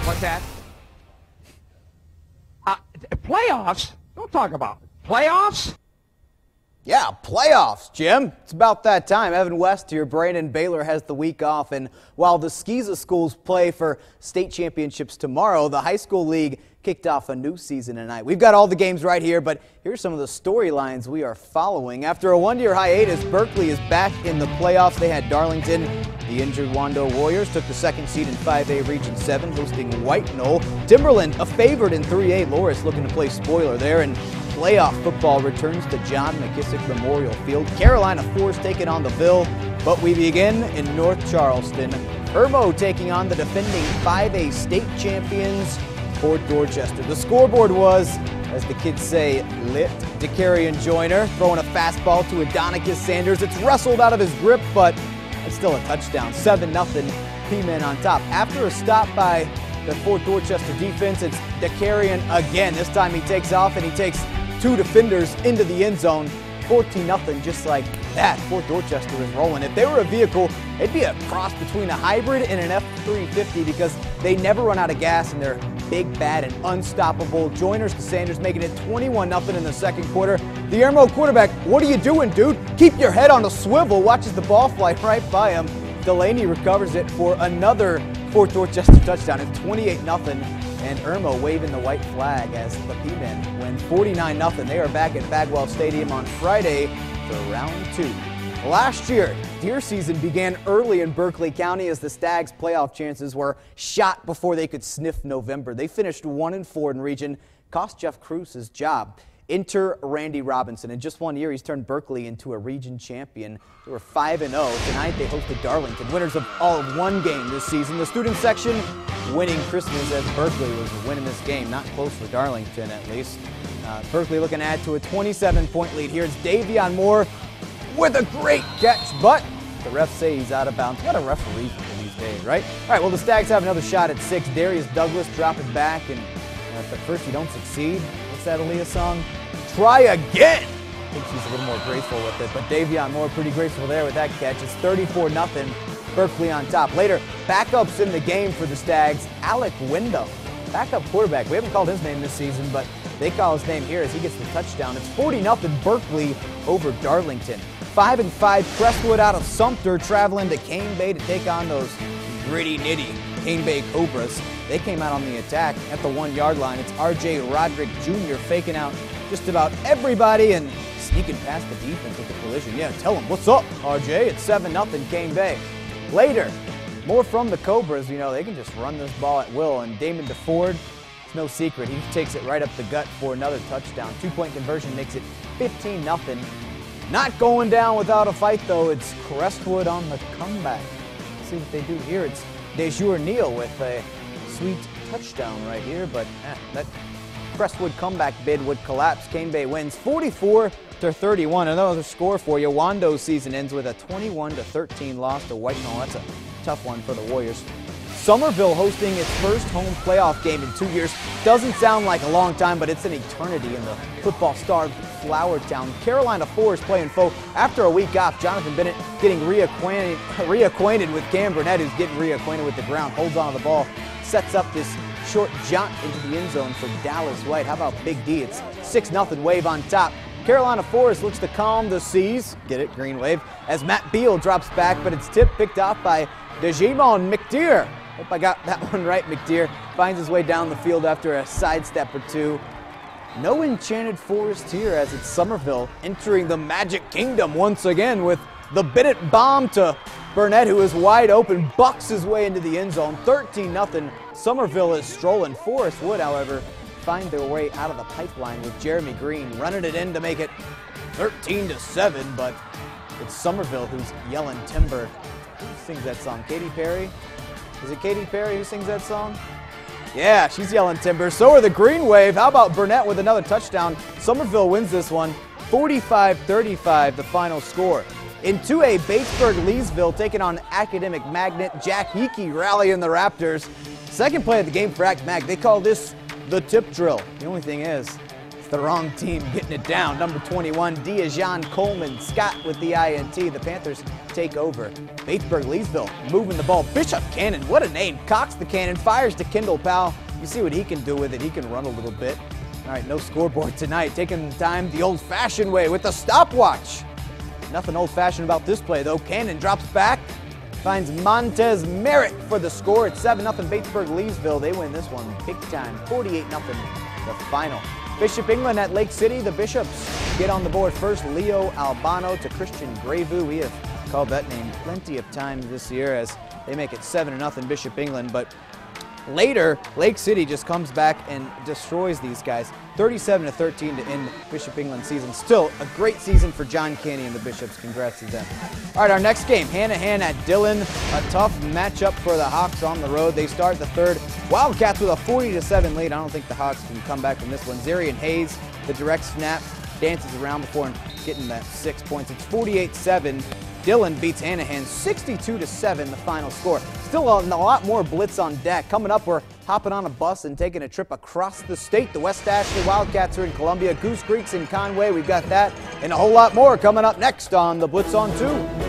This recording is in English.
What's that? Playoffs? Don't talk about it. Playoffs? Yeah, playoffs, Jim. It's about that time. Evan West here. Brandon Baylor has the week off, and while the Skeeza schools play for state championships tomorrow, the high school league kicked off a new season tonight. We've got all the games right here, but here's some of the storylines we are following. After a one-year hiatus, Berkeley is back in the playoffs. They had Darlington. The injured Wando Warriors took the second seed in 5A Region 7, hosting White Knoll. Timberland, a favorite in 3A. Loris looking to play spoiler there, and playoff football returns to John McKissick Memorial Field. Carolina Forest taking on the Ville, but we begin in North Charleston. Irmo taking on the defending 5A state champions, Fort Dorchester. The scoreboard was, as the kids say, lit. DeCarrion Joyner throwing a fastball to Adonicus Sanders. It's wrestled out of his grip, but it's still a touchdown. 7-0 P-Men on top. After a stop by the Fort Dorchester defense, it's DeCarrion again. This time he takes off and he takes two defenders into the end zone. 14-0 just like that. Fort Dorchester is rolling. If they were a vehicle, it'd be a cross between a hybrid and an F-350 because they never run out of gas and they're big, bad, and unstoppable. Joiners to Sanders making it 21-0 in the second quarter. The Irmo quarterback, what are you doing, dude? Keep your head on a swivel. Watches the ball fly right by him. Delaney recovers it for another Fort Dorchester touchdown. It's 28-0. And Irmo waving the white flag as the P-Men win 49-0. They are back at Bagwell Stadium on Friday for round 2. Last year, deer season began early in Berkeley County as the Stags' playoff chances were shot before they could sniff November. They finished 1-4 in region, cost Jeff Cruz his job. Enter Randy Robinson. In just 1 year, he's turned Berkeley into a region champion. They were 5-0. Tonight, they hosted Darlington, winners of all of one game this season. The student section winning Christmas as Berkeley was winning this game. Not close for Darlington, at least. Berkeley looking to add to a 27-point lead. Here's Davion Moore with a great catch, but the refs say he's out of bounds. What a referee for these days, right? All right, well, the Stags have another shot at 6. Darius Douglas dropping back, and if at first you don't succeed, what's that Aaliyah song? Try again! I think she's a little more graceful with it, but Davion Moore pretty graceful there with that catch. It's 34-0, Berkeley on top. Later, backups in the game for the Stags. Alec Window, backup quarterback. We haven't called his name this season, but they call his name here as he gets the touchdown. It's 40-0 Berkeley over Darlington. 5-5 Crestwood out of Sumter traveling to Cane Bay to take on those gritty-nitty Cane Bay Cobras. They came out on the attack at the 1-yard line. It's R.J. Roderick Jr. faking out just about everybody and sneaking past the defense with the collision. Yeah, tell him, what's up, R.J.? It's 7-0 Cane Bay. Later, more from the Cobras. You know, they can just run this ball at will. And Damon DeFord, it's no secret. He takes it right up the gut for another touchdown. 2-point conversion makes it 15-0. Not going down without a fight, though. It's Crestwood on the comeback. Let's see what they do here. It's DeJour Neal with a sweet touchdown right here, but that Crestwood comeback bid would collapse. Cane Bay wins 44-31. Another score for you. Wando's season ends with a 21-13 loss to White Knoll. That's a tough one for the Warriors. Somerville hosting its first home playoff game in 2 years. Doesn't sound like a long time, but it's an eternity in the football-starved Flower Town. Carolina Forest playing foe. After a week off, Jonathan Bennett getting reacquainted with Cam Burnett, who's getting reacquainted with the ground. Holds on to the ball, sets up this short jaunt into the end zone for Dallas White. How about Big D? It's 6-0 Wave on top. Carolina Forest looks to calm the seas. Get it? Green Wave. As Matt Beal drops back, but it's picked off by DeJimon McDeer. Hope I got that one right. McDeer finds his way down the field after a sidestep or two. No Enchanted Forest here as it's Somerville entering the Magic Kingdom once again with the Bennett bomb to Burnett, who is wide open, bucks his way into the end zone. 13-0. Somerville is strolling. Forest would, however, find their way out of the pipeline with Jeremy Green running it in to make it 13-7, but it's Somerville who's yelling timber. Who sings that song? Katy Perry? Is it Katy Perry who sings that song? Yeah, she's yelling timber. So are the Green Wave. How about Burnett with another touchdown? Somerville wins this one, 45-35, the final score. In 2A, Batesburg-Leesville taking on academic magnet Jack Hickey rallying the Raptors. Second play of the game for Act Mag. They call this the tip drill. The only thing is, It's the wrong team getting it down. Number 21, Diajon Coleman. Scott with the INT. The Panthers take over. Batesburg-Leesville moving the ball. Bishop Cannon, what a name. Cocks the cannon, fires to Kendall Powell. You see what he can do with it. He can run a little bit. All right, no scoreboard tonight. Taking time the old-fashioned way with the stopwatch. Nothing old-fashioned about this play, though. Cannon drops back. Finds Montez Merritt for the score. It's 7-0 Batesburg-Leesville. They win this one big time, 48-0 the final. Bishop England at Lake City. The Bishops get on the board first. Leo Albano to Christian Gravu. We have called that name plenty of times this year as they make it 7-0 Bishop England. But later, Lake City just comes back and destroys these guys. 37-13 to end Bishop England's season. Still a great season for John Canny and the Bishops. Congrats to them. All right, our next game, Hanahan at Dillon. A tough matchup for the Hawks on the road. They start the third. Wildcats with a 40-7 lead. I don't think the Hawks can come back from this one. Zarian Hayes, the direct snap, dances around before getting that 6 points. It's 48-7. Dillon beats Hanahan 62-7, the final score. Still a lot more Blitz on deck. Coming up, we're hopping on a bus and taking a trip across the state. The West Ashley Wildcats are in Columbia. Goose Creek's in Conway. We've got that and a whole lot more coming up next on the Blitz on 2.